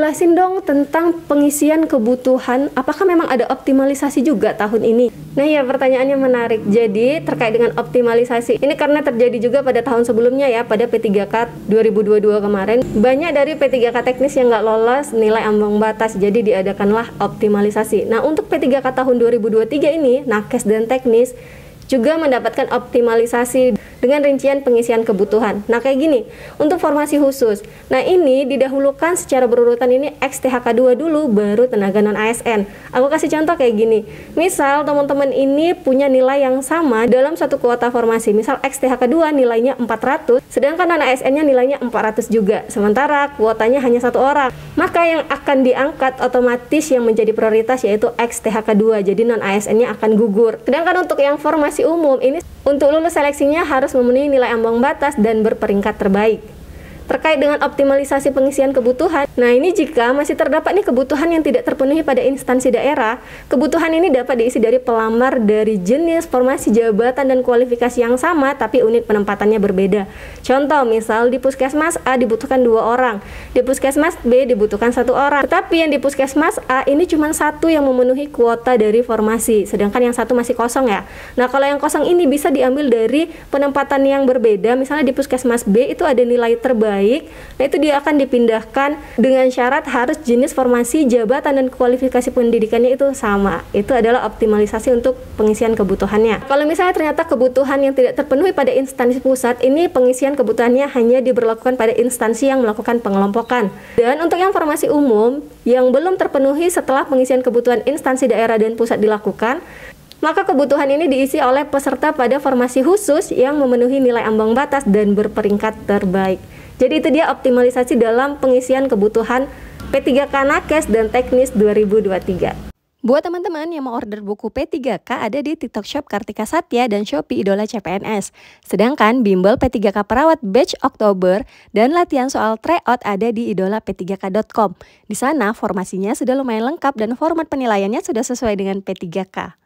Jelasin dong tentang pengisian kebutuhan, apakah memang ada optimalisasi juga tahun ini? Nah ya, pertanyaannya menarik. Jadi terkait dengan optimalisasi, ini karena terjadi juga pada tahun sebelumnya ya, pada P3K 2022 kemarin. Banyak dari P3K teknis yang nggak lolos nilai ambang batas, jadi diadakanlah optimalisasi. Nah untuk P3K tahun 2023 ini, nakes dan teknis juga mendapatkan optimalisasi dengan rincian pengisian kebutuhan. Nah kayak gini, untuk formasi khusus, nah ini didahulukan secara berurutan, ini XTHK2 dulu, baru tenaga non-ASN. Aku kasih contoh kayak gini, misal teman-teman ini punya nilai yang sama dalam satu kuota formasi, misal XTHK2 nilainya 400, sedangkan non-ASN-nya nilainya 400 juga, sementara kuotanya hanya satu orang. Maka yang akan diangkat otomatis yang menjadi prioritas yaitu XTHK2, jadi non-ASN-nya akan gugur. Sedangkan untuk yang formasi umum, ini untuk lulus seleksinya harus memenuhi nilai ambang batas dan berperingkat terbaik. Terkait dengan optimalisasi pengisian kebutuhan, nah ini jika masih terdapat nih kebutuhan yang tidak terpenuhi pada instansi daerah, kebutuhan ini dapat diisi dari pelamar dari jenis, formasi jabatan, dan kualifikasi yang sama, tapi unit penempatannya berbeda. Contoh, misal di Puskesmas A dibutuhkan 2 orang, di Puskesmas B dibutuhkan 1 orang, tetapi yang di Puskesmas A ini cuma 1 yang memenuhi kuota dari formasi, sedangkan yang 1 masih kosong ya. Nah kalau yang kosong ini bisa diambil dari penempatan yang berbeda, misalnya di Puskesmas B itu ada nilai terbaik, nah itu dia akan dipindahkan dengan syarat harus jenis formasi jabatan dan kualifikasi pendidikannya itu sama. Itu adalah optimalisasi untuk pengisian kebutuhannya. Kalau misalnya ternyata kebutuhan yang tidak terpenuhi pada instansi pusat, ini pengisian kebutuhannya hanya diberlakukan pada instansi yang melakukan pengelompokan. Dan untuk yang formasi umum yang belum terpenuhi setelah pengisian kebutuhan instansi daerah dan pusat dilakukan, maka kebutuhan ini diisi oleh peserta pada formasi khusus yang memenuhi nilai ambang batas dan berperingkat terbaik. Jadi itu dia optimalisasi dalam pengisian kebutuhan P3K Nakes dan Teknis 2023. Buat teman-teman yang mau order buku P3K ada di TikTok Shop Kartika Satya dan Shopee Idola CPNS. Sedangkan bimbel P3K Perawat Batch Oktober dan latihan soal tryout ada di idolap3k.com. Di sana formasinya sudah lumayan lengkap dan format penilaiannya sudah sesuai dengan P3K.